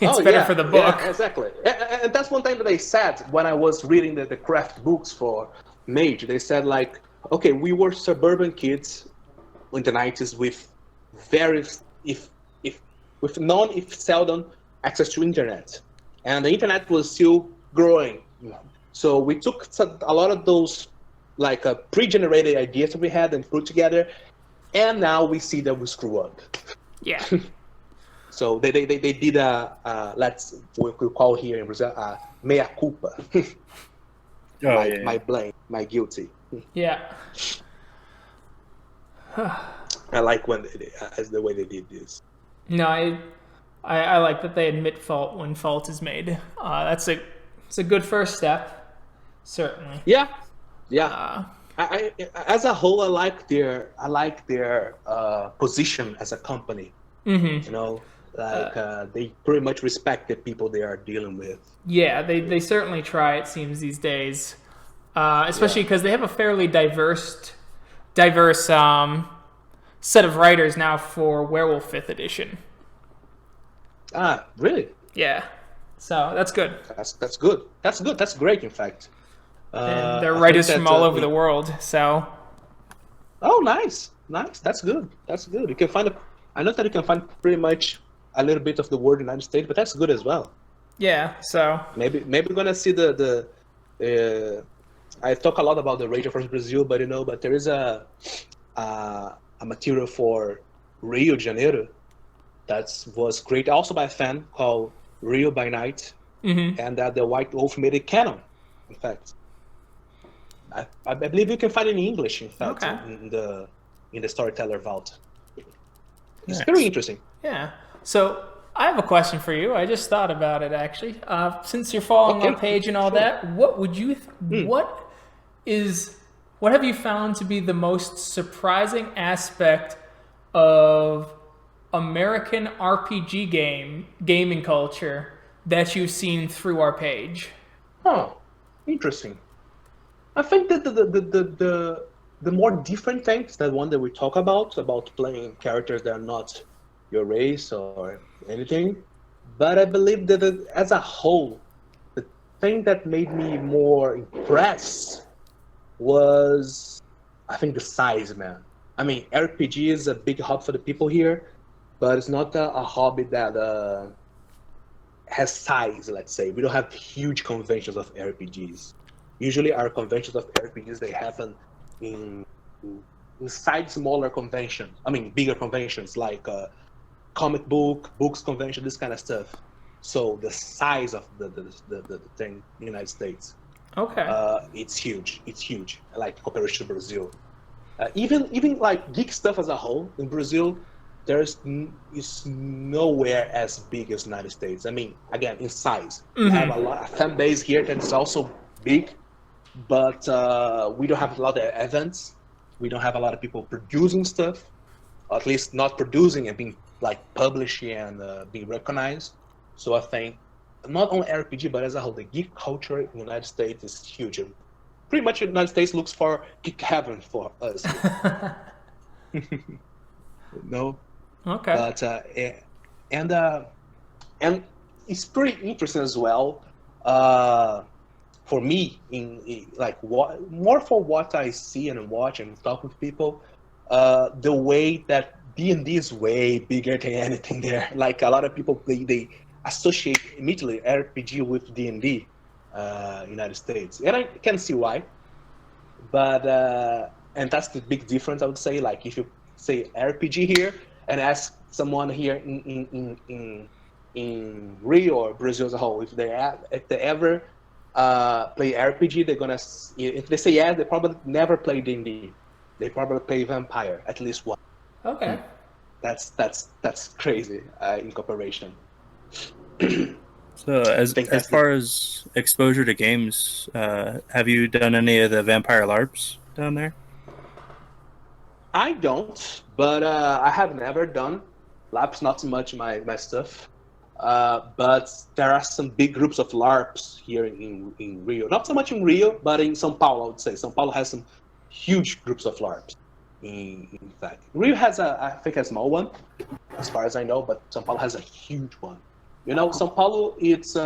it's better for the book. Yeah, exactly. And that's one thing that they said when I was reading the craft books for Mage. They said, like, okay, we were suburban kids in the 90s with very, with none, if seldom, access to internet. And the internet was still growing. So we took a lot of those, like, pre-generated ideas that we had and put together, and now we see that we screw up. Yeah. So they did we could call here in Brazil mea culpa. My blame, my guilty. Yeah. I like as the way they did this. No, I like that they admit fault when fault is made. It's a good first step, certainly. Yeah. I as a whole, I like their position as a company. Mm-hmm. They pretty much respect the people they are dealing with. Yeah, they certainly try, it seems, these days, especially because they have a fairly diverse set of writers now for Werewolf 5th edition. Ah, really? Yeah, so that's good. That's good. That's great, in fact. And they're writers from all over the world, so. Oh, nice. That's good. You can find I know that you can find pretty much a little bit of the word in the United States, but that's good as well. Yeah. So. Maybe we're gonna see the. I talk a lot about the Rage of Brazil, but there is a material for Rio de Janeiro that was created also by a fan called Rio by Night, mm-hmm. and that the White Wolf made it canon. In fact, I believe you can find it in English. In fact, in the Storyteller Vault. It's very interesting. Yeah. So I have a question for you. I just thought about it, actually. Since you're following our page and all that, what would you? What have you found to be the most surprising aspect of American RPG gaming culture that you've seen through our page? Oh, interesting. I think that the more different things, that one that we talk about playing characters that are not your race or anything, but I believe that as a whole, the thing that made me more impressed was, I think, the size, man. I mean, RPG is a big hobby for the people here, but it's not a hobby that has size, let's say. We don't have huge conventions of RPGs. Usually our conventions of RPGs, they happen inside smaller conventions. I mean, bigger conventions like comic books convention, this kind of stuff. So the size of the thing in the United States. Okay. It's huge. It's huge. Like compared to Brazil, even like geek stuff as a whole in Brazil, is nowhere as big as United States. I mean, again, in size, we have a fan base here that is also big, but we don't have a lot of events. We don't have a lot of people producing stuff, or at least not producing and being like publishing and being recognized. So I think not only RPG but as a whole, the geek culture in the United States is huge. And pretty much the United States looks for geek heaven for us. No, Okay. but and uh, and it's pretty interesting as well. For me, in like what more for what I see and watch and talk with people, the way that D&D is way bigger than anything there. Like a lot of people, they associate immediately RPG with D&D, United States, and I can see why. But and that's the big difference, I would say. Like if you say RPG here and ask someone here in Rio or Brazil as a whole, if they ever play RPG, they're gonna. If they say yes, they probably never play D&D. They probably play Vampire at least once. Okay. That's crazy in comparison. So as far as exposure to games, have you done any of the Vampire LARPs down there? I don't, but I have never done. LARP's not so much my stuff. But there are some big groups of LARPs here in Rio. Not so much in Rio, but in São Paulo, I would say. São Paulo has some huge groups of LARPs. In fact, Rio has I think a small one, as far as I know, but São Paulo has a huge one. You know, São Paulo, it's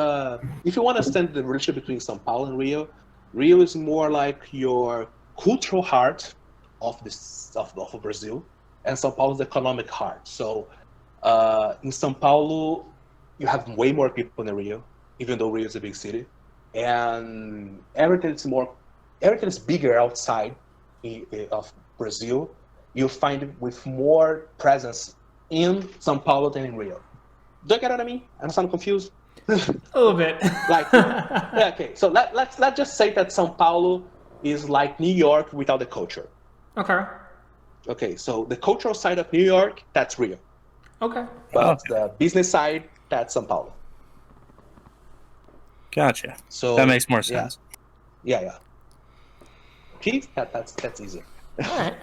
if you want to understand the relationship between São Paulo and Rio, Rio is more like your cultural heart of Brazil, and São Paulo is the economic heart. So in São Paulo, you have way more people than Rio, even though Rio is a big city, and everything is bigger outside of Brazil. You find it with more presence in São Paulo than in Rio. Do you get what I mean? I'm sound confused. A little bit. Like, yeah, okay. So let's just say that São Paulo is like New York without the culture. Okay. Okay, so the cultural side of New York, that's Rio. Okay. But the business side, that's São Paulo. Gotcha. So That makes more sense. Yeah. Okay, that's easy. All right.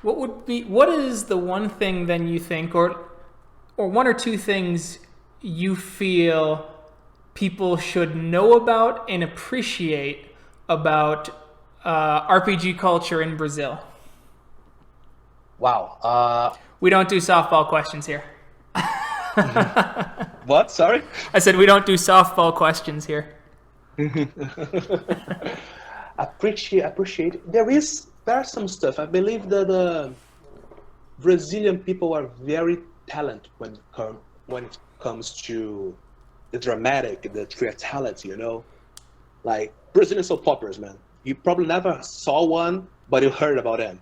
What is the one thing then you think, or one or two things you feel people should know about and appreciate about RPG culture in Brazil? Wow. We don't do softball questions here. What? Sorry? I said we don't do softball questions here. Appreciate. There are some stuff. I believe that the Brazilian people are very talented when it comes to the dramatic, the theatricality. You know, like Brazilian soap operas, man. You probably never saw one, but you heard about them.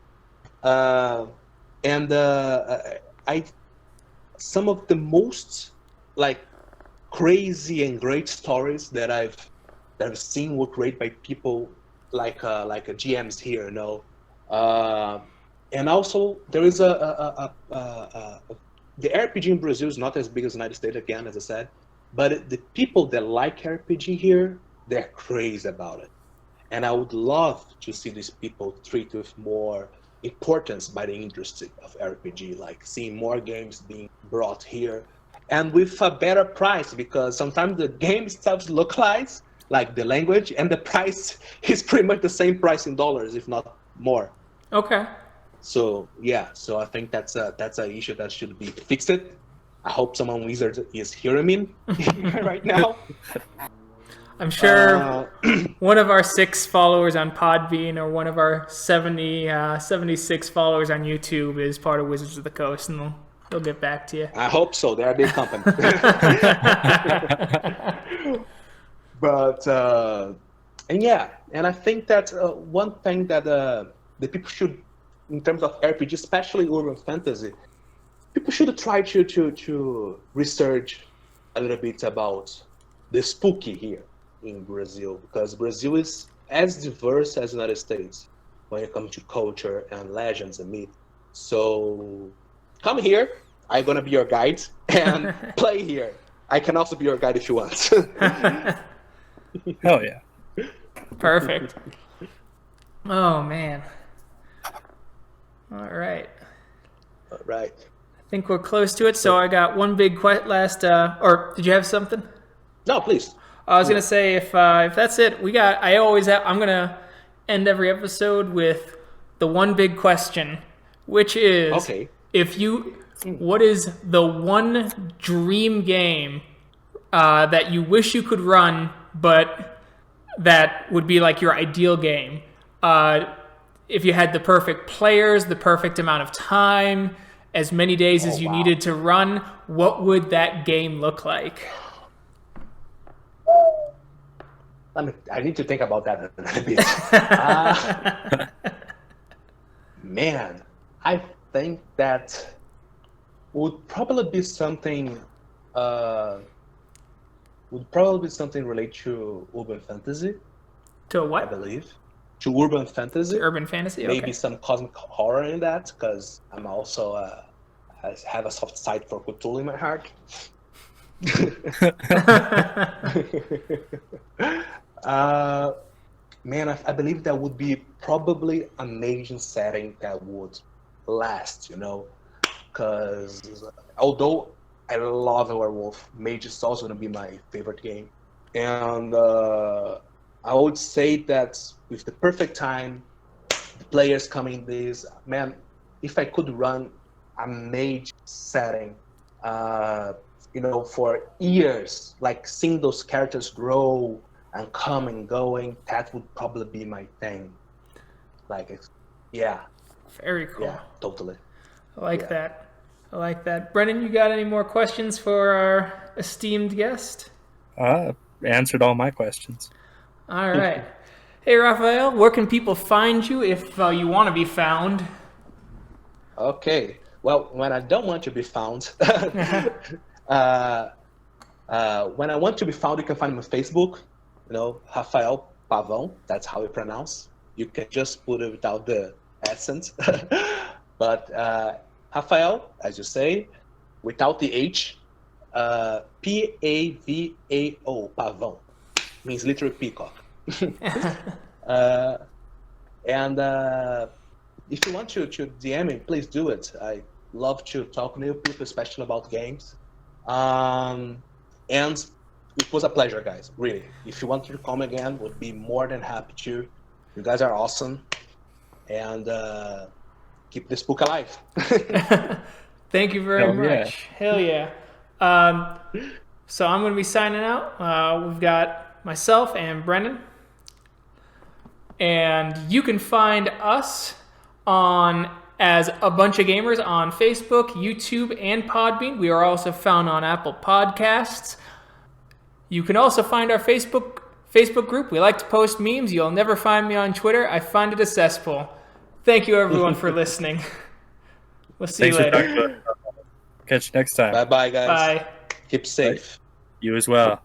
Some of the most like crazy and great stories that I've seen were created by people like GMs here, you know. And also there is the RPG in Brazil is not as big as the United States again, as I said, but the people that like RPG here, they're crazy about it. And I would love to see these people treated with more importance by the industry of RPG, like seeing more games being brought here and with a better price, because sometimes the game stuff localized, like the language, and the price is pretty much the same price in dollars, if not more. Okay. So yeah, so I think that's an issue that should be fixed. I hope someone Wizard is hearing me right now. I'm sure one of our 6 followers on Podbean or one of our 76 followers on YouTube is part of Wizards of the Coast, and they'll get back to you. I hope so. They're a big company. But and I think that one thing that the people should, in terms of RPG, especially urban fantasy, people should try to research a little bit about the spooky here. in Brazil, because Brazil is as diverse as the United States when it comes to culture and legends and myth. So come here. I'm gonna be your guide and play here. I can also be your guide if you want. Hell yeah. Perfect. Oh man. All right. All right. I think we're close to it. So I got one big last. Or did you have something? No, please. I was gonna say if that's it, we got. I'm gonna end every episode with the one big question, which is Okay. what is the one dream game that you wish you could run, but that would be like your ideal game? If you had the perfect players, the perfect amount of time, as many days as you needed to run, what would that game look like? I need to think about that a bit. Man, I think that would probably be something. Related to urban fantasy. To what? I believe. To urban fantasy. To urban fantasy. Maybe Okay. some cosmic horror in that, because I'm also I have a soft side for Cthulhu in my heart. Man, I believe that would be probably an amazing setting that would last, because although I love Werewolf, Mage is also going to be my favorite game. And I would say that with the perfect time, the players coming this, man, if I could run a Mage setting, for years, like seeing those characters grow and come and going, that would probably be my thing. Yeah. Very cool. Yeah, totally. I like that. I like that. Brennan, you got any more questions for our esteemed guest? Answered all my questions. All right. Hey, Rafael, where can people find you if you want to be found? Okay. Well, when I don't want to be found, when I want to be found, you can find me on Facebook. Rafael Pavao. That's how you pronounce. You can just put it without the accent. But Rafael, as you say, without the H, Pavao, Pavão, means literally peacock. And if you want to DM me, please do it. I love to talk to new people, especially about games. And it was a pleasure, guys, really. If you want to come again, would be more than happy to. You guys are awesome. And keep this book alive. Thank you very much. Hell yeah. So I'm going to be signing out. We've got myself and Brendan. And you can find us as a bunch of gamers on Facebook, YouTube, and Podbean. We are also found on Apple Podcasts. You can also find our Facebook group. We like to post memes. You'll never find me on Twitter. I find it a cesspool. Thank you, everyone, for listening. We'll see you later. Catch you next time. Bye-bye, guys. Bye. Keep safe. You as well.